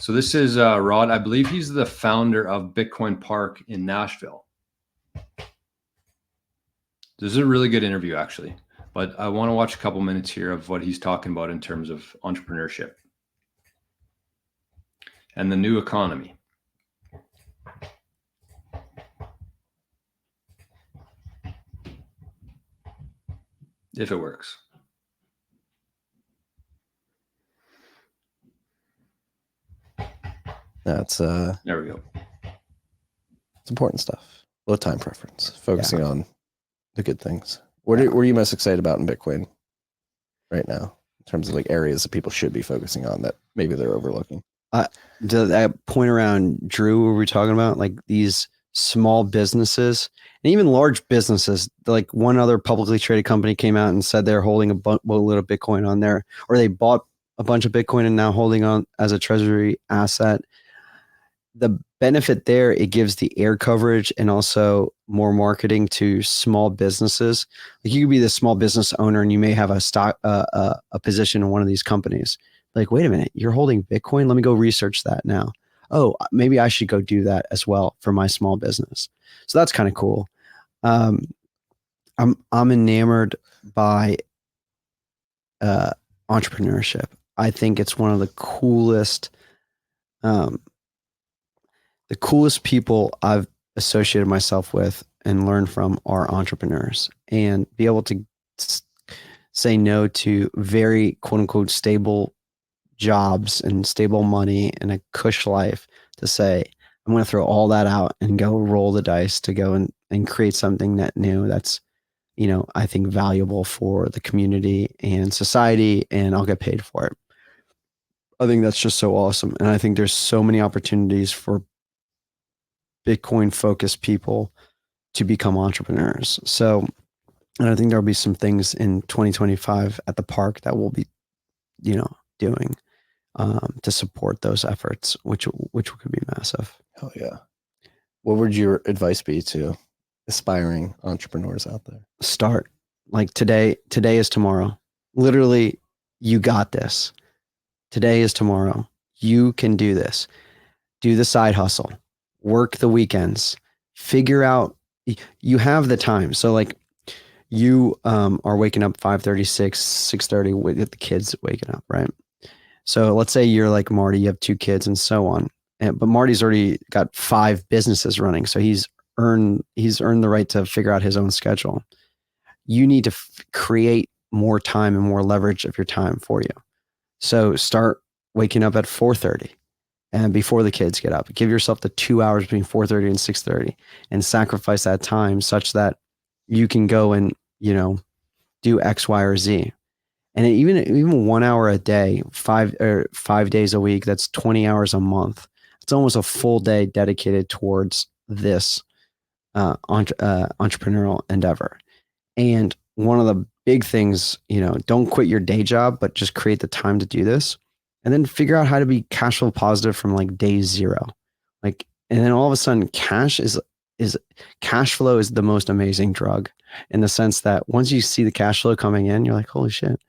So this is Rod. I believe he's the founder of Bitcoin Park in Nashville. This is a really good interview, actually. But I want to watch a couple minutes here of what he's talking about in terms of entrepreneurship and the new economy. If it works. That's there we go. It's important stuff. Low time preference, focusing on the good things. What are you most excited about in Bitcoin right now, in terms of like areas that people should be focusing on that maybe they're overlooking? That point around Drew, were we talking about like these small businesses and even large businesses? Like one other publicly traded company came out and said they're holding a boatload of Bitcoin on there, or they bought a bunch of Bitcoin and now holding on as a treasury asset. The benefit there, it gives the air coverage and also more marketing to small businesses. Like you could be the small business owner and you may have a stock, a position in one of these companies. Like, wait a minute, you're holding Bitcoin? Let me go research that now. Oh, maybe I should go do that as well for my small business. So that's kind of cool. I'm enamored by entrepreneurship. I think it's one of the coolest people I've associated myself with and learned from are entrepreneurs, and be able to say no to very quote unquote stable jobs and stable money and a cush life to say, I'm going to throw all that out and go roll the dice to go and create something net new that's, I think valuable for the community and society, and I'll get paid for it. I think that's just so awesome. And I think there's so many opportunities for Bitcoin focused people to become entrepreneurs. So, and I think there'll be some things in 2025 at the park that we'll be, doing to support those efforts, which could be massive. Oh yeah. What would your advice be to aspiring entrepreneurs out there? Start. Like today is tomorrow. Literally, you got this. Today is tomorrow. You can do this. Do the side hustle. Work the weekends. Figure out, you have the time. So like you are waking up 5:30, 6:30 with the kids waking up, right? So let's say you're like Marty, you have 2 kids and so on. But Marty's already got 5 businesses running. So he's earned the right to figure out his own schedule. You need to create more time and more leverage of your time for you. So start waking up at 4:30 and before the kids get up. Give yourself the 2 hours between 4:30 and 6:30 and sacrifice that time such that you can go and, do X, Y, or Z. And even 1 hour a day, 5 days a week, that's 20 hours a month. It's almost a full day dedicated towards this entrepreneurial endeavor. And one of the big things, don't quit your day job, but just create the time to do this, and then figure out how to be cash flow positive from like day 0. And then all of a sudden cash flow is the most amazing drug, in the sense that once you see the cash flow coming in, you're like, holy shit.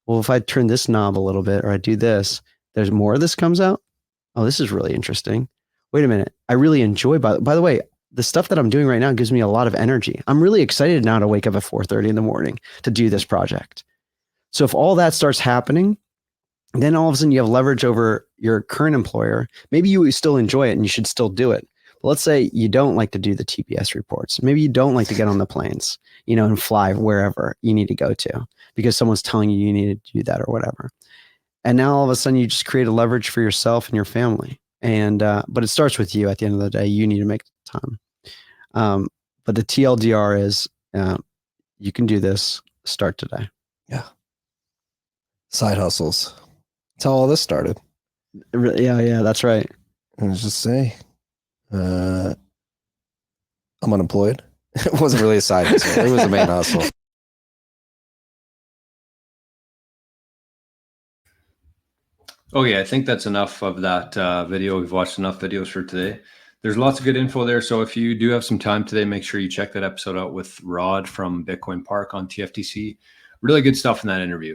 Well, if I turn this knob a little bit, or I do this, there's more of this comes out. Oh, this is really interesting. Wait a minute. I really enjoy, by the way, the stuff that I'm doing right now gives me a lot of energy. I'm really excited now to wake up at 4:30 in the morning to do this project. So if all that starts happening, then all of a sudden you have leverage over your current employer. Maybe you still enjoy it and you should still do it. But let's say you don't like to do the TPS reports. Maybe you don't like to get on the planes, and fly wherever you need to go to because someone's telling you need to do that or whatever. And now all of a sudden you just create a leverage for yourself and your family. And, but it starts with you. At the end of the day, you need to make the time. But the TLDR is, you can do this. Start today. Yeah. Side hustles. That's how all this started. Yeah, that's right. And just say, I'm unemployed. It wasn't really a side hustle. It was a main hustle. Okay, I think that's enough of that video. We've watched enough videos for today. There's lots of good info there. So if you do have some time today, make sure you check that episode out with Rod from Bitcoin Park on TFTC. Really good stuff in that interview.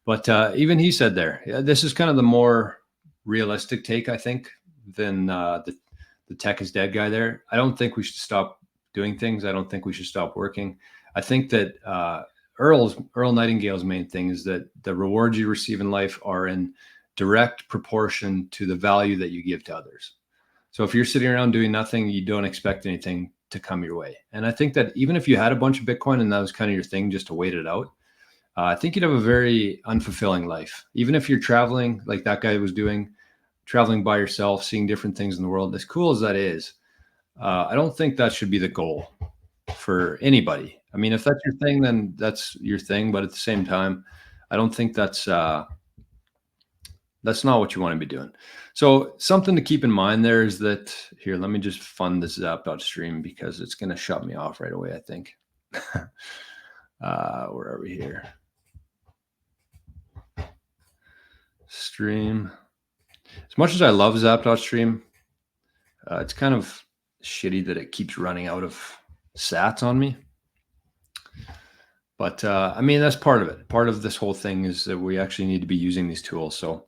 But even he said there, this is kind of the more realistic take, I think, than the tech is dead guy there. I don't think we should stop doing things. I don't think we should stop working. I think that Earl Nightingale's main thing is that the rewards you receive in life are in direct proportion to the value that you give to others. So if you're sitting around doing nothing, you don't expect anything to come your way. And I think that even if you had a bunch of Bitcoin and that was kind of your thing just to wait it out, I think you'd have a very unfulfilling life. Even if you're traveling like that guy was doing, traveling by yourself, seeing different things in the world, as cool as that is, I don't think that should be the goal for anybody. I mean, if that's your thing, then that's your thing. But at the same time, I don't think that's not what you want to be doing. So something to keep in mind there is that, here, let me just fund this zap.stream because it's going to shut me off right away, I think. Where are we here? Stream. As much as I love zap.stream, it's kind of shitty that it keeps running out of sats on me. But I mean, that's part of it. Part of this whole thing is that we actually need to be using these tools. So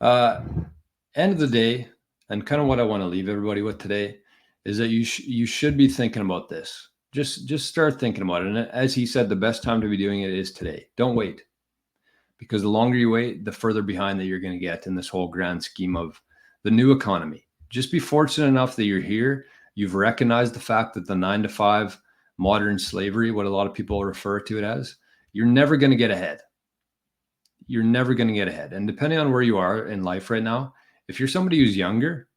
end of the day, and kind of what I want to leave everybody with today is that you should be thinking about this. Just start thinking about it. And as he said, the best time to be doing it is today. Don't wait. Because the longer you wait, the further behind that you're going to get in this whole grand scheme of the new economy. Just be fortunate enough that you're here. You've recognized the fact that the 9-to-5 modern slavery, what a lot of people refer to it as, you're never going to get ahead. You're never going to get ahead. And depending on where you are in life right now, if you're somebody who's younger,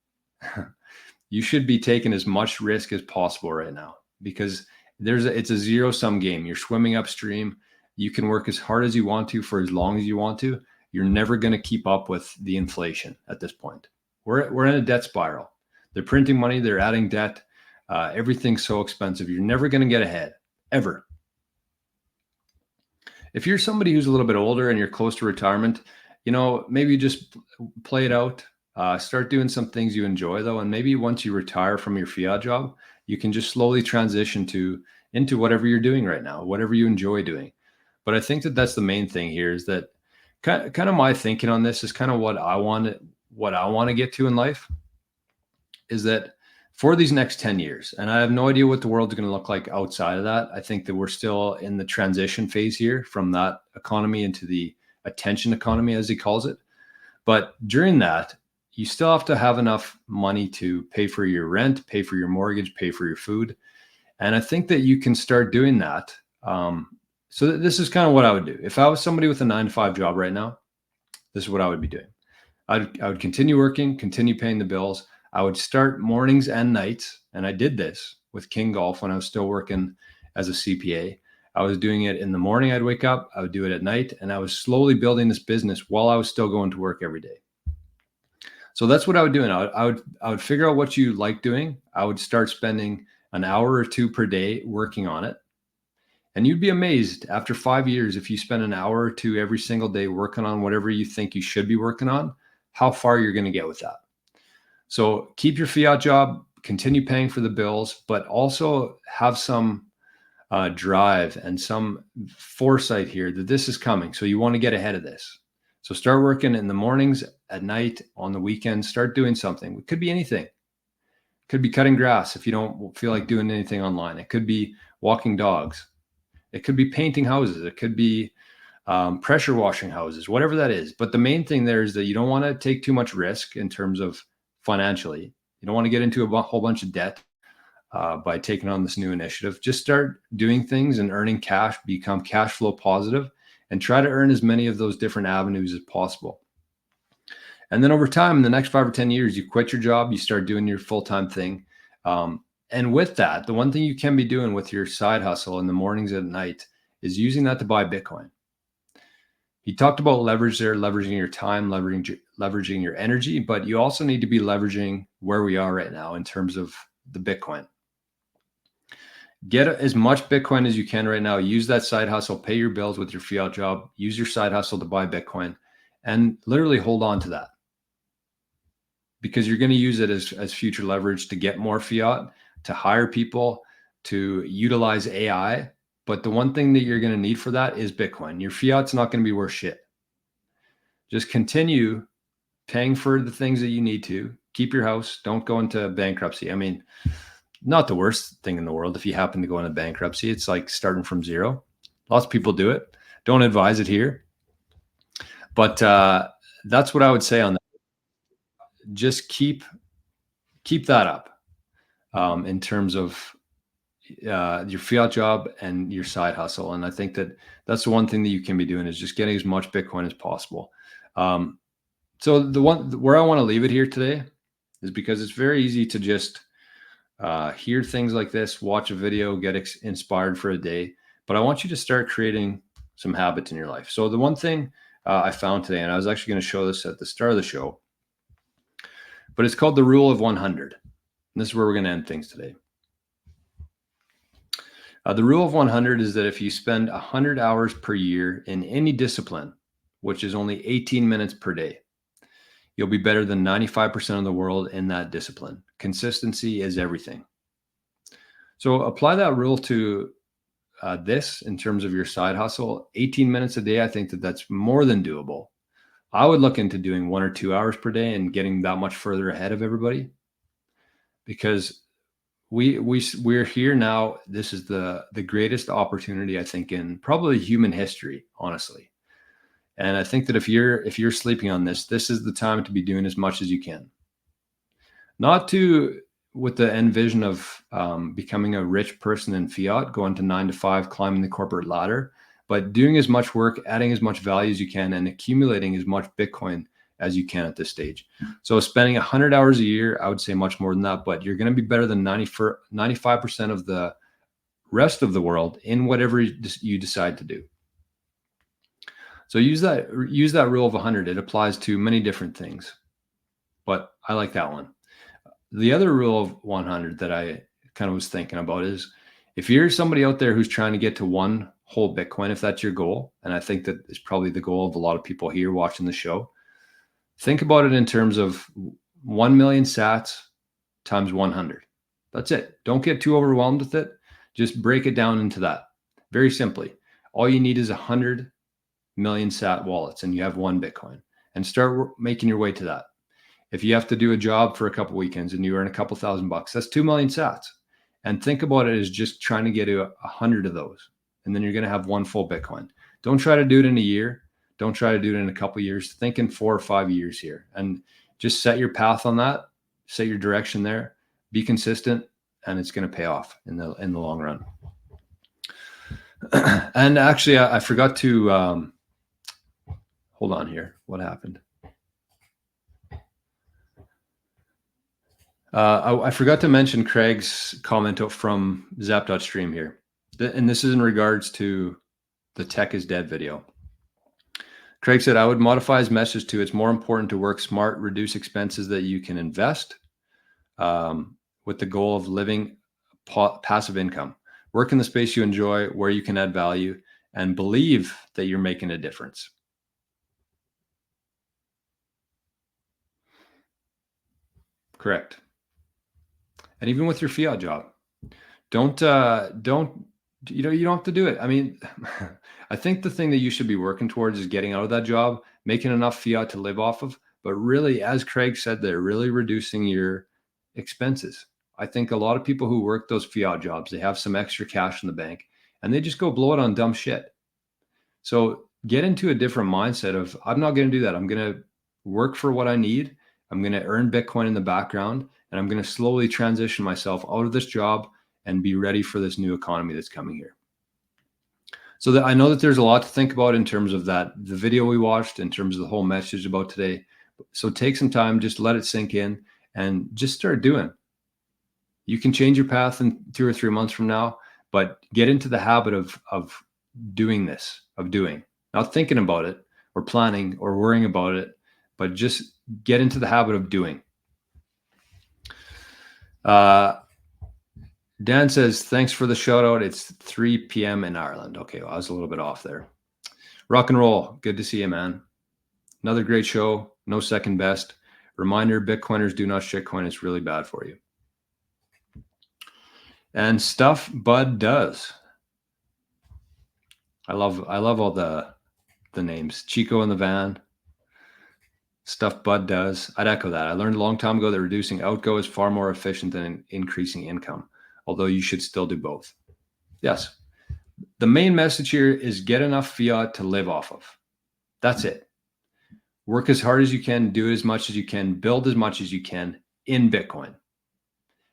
you should be taking as much risk as possible right now, because it's a zero-sum game. You're swimming upstream. You can work as hard as you want to for as long as you want to. You're never going to keep up with the inflation at this point. We're in a debt spiral. They're printing money. They're adding debt. Everything's so expensive. You're never going to get ahead, ever. If you're somebody who's a little bit older and you're close to retirement, maybe just play it out. Start doing some things you enjoy, though. And maybe once you retire from your fiat job, you can just slowly transition into whatever you're doing right now, whatever you enjoy doing. But I think that that's the main thing here, is that kind of my thinking on this is kind of what I want to get to in life, is that for these next 10 years, and I have no idea what the world's going to look like outside of that. I think that we're still in the transition phase here from that economy into the attention economy, as he calls it. But during that, you still have to have enough money to pay for your rent, pay for your mortgage, pay for your food. And I think that you can start doing that. So this is kind of what I would do. If I was somebody with a 9-to-5 job right now, this is what I would be doing. I would continue working, continue paying the bills. I would start mornings and nights. And I did this with King Golf when I was still working as a CPA. I was doing it in the morning. I'd wake up, I would do it at night. And I was slowly building this business while I was still going to work every day. So that's what I would do. And I would figure out what you like doing. I would start spending an hour or two per day working on it. And you'd be amazed after 5 years, if you spend an hour or two every single day working on whatever you think you should be working on, how far you're going to get with that. So keep your fiat job, continue paying for the bills, but also have some drive and some foresight here that this is coming. So you want to get ahead of this. So start working in the mornings, at night, on the weekends. Start doing something. It could be anything. It could be cutting grass if you don't feel like doing anything online. It could be walking dogs. It could be painting houses. It could be pressure washing houses, whatever that is. But the main thing there is that you don't want to take too much risk in terms of financially. You don't want to get into a whole bunch of debt by taking on this new initiative. Just start doing things and earning cash, become cash flow positive, and try to earn as many of those different avenues as possible. And then over time, in the next 5 or 10 years, you quit your job, you start doing your full-time thing. And with that, the one thing you can be doing with your side hustle in the mornings and at night is using that to buy Bitcoin. He talked about leverage there, leveraging your time, leveraging your energy, but you also need to be leveraging where we are right now in terms of the Bitcoin. Get as much Bitcoin as you can right now. Use that side hustle, pay your bills with your fiat job, use your side hustle to buy Bitcoin, and literally hold on to that, because you're going to use it as future leverage to get more fiat, to hire people, to utilize AI. But the one thing that you're going to need for that is Bitcoin. Your fiat's not going to be worth shit. Just continue paying for the things that you need to. Keep your house. Don't go into bankruptcy. I mean, not the worst thing in the world. If you happen to go into bankruptcy, it's like starting from zero. Lots of people do it. Don't advise it here. But that's what I would say on that. Just keep that up in terms of your fiat job and your side hustle. And I think that that's the one thing that you can be doing is just getting as much Bitcoin as possible. So the one where I want to leave it here today is because it's very easy to just hear things like this, watch a video, get inspired for a day. But I want you to start creating some habits in your life. So the one thing I found today, and I was actually going to show this at the start of the show, but it's called the rule of 100. And this is where we're going to end things today. The rule of 100 is that if you spend 100 hours per year in any discipline, which is only 18 minutes per day, you'll be better than 95% of the world in that discipline. Consistency is everything. So apply that rule to this in terms of your side hustle. 18 minutes a day, I think that that's more than doable. I would look into doing 1 or 2 hours per day and getting that much further ahead of everybody, because we're here now. This is the greatest opportunity, I think, in probably human history, honestly. And I think that if you're sleeping on this is the time to be doing as much as you can. Not with the end vision of becoming a rich person in fiat, going to 9 to 5, climbing the corporate ladder, but doing as much work, adding as much value as you can, and accumulating as much Bitcoin as you can at this stage. So spending 100 hours a year, I would say much more than that, but you're going to be better than 95% of the rest of the world in whatever you decide to do. So use that rule of 100. It applies to many different things, but I like that one. The other rule of 100 that I kind of was thinking about is if you're somebody out there who's trying to get to one whole Bitcoin, if that's your goal, and I think that is probably the goal of a lot of people here watching the show, think about it in terms of 1 million sats times 100. That's it. Don't get too overwhelmed with it. Just break it down into that. Very simply, all you need is 100 million sat wallets and you have 1 Bitcoin, and start making your way to that. If you have to do a job for a couple weekends and you earn a couple $1,000, that's 2 million sats. And think about it as just trying to get to 100 of those. And then you're going to have 1 full Bitcoin. Don't try to do it in a year. Don't try to do it in a couple years. Think in 4 or 5 years here, and just set your path on that, set your direction there, be consistent, and it's going to pay off in the long run. And actually, I forgot to, hold on here. What happened? I forgot to mention Craig's comment from Zap.stream here. And this is in regards to the Tech is Dead video. Craig said, I would modify his message to, it's more important to work smart, reduce expenses that you can invest with the goal of living passive income. Work in the space you enjoy, where you can add value, and believe that you're making a difference. Correct. And even with your fiat job, you don't have to do it. I mean, I think the thing that you should be working towards is getting out of that job, making enough fiat to live off of, but really, as Craig said, they're really reducing your expenses. I think a lot of people who work those fiat jobs, they have some extra cash in the bank and they just go blow it on dumb shit. So get into a different mindset of, I'm not going to do that. I'm going to work for what I need. I'm going to earn Bitcoin in the background, and I'm going to slowly transition myself out of this job and be ready for this new economy that's coming here. So that I know that there's a lot to think about in terms of the video we watched, in terms of the whole message about today. So take some time, just let it sink in and just start doing. You can change your path in 2 or 3 months from now, but get into the habit of doing this, not thinking about it or planning or worrying about it, but just get into the habit of doing. Dan says, thanks for the shout out. It's 3 p.m. in Ireland. Okay, well, I was a little bit off there. Rock and roll. Good to see you, man. Another great show. No second best. Reminder, Bitcoiners do not shitcoin. It's really bad for you. And stuff Bud does. I love all the names. Chico in the van. stuff Bud does. I'd echo that. I learned a long time ago that reducing outgo is far more efficient than increasing income, although you should still do both. Yes. The main message here is get enough fiat to live off of. That's it. Work as hard as you can, do as much as you can, build as much as you can in Bitcoin.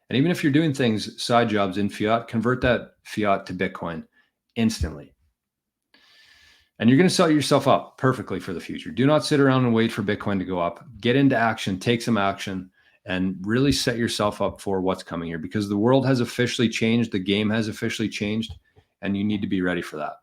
And even if you're doing things, side jobs in fiat, convert that fiat to Bitcoin instantly. And you're going to set yourself up perfectly for the future. Do not sit around and wait for Bitcoin to go up. Get into action, take some action, and really set yourself up for what's coming here, because the world has officially changed. The game has officially changed, and you need to be ready for that.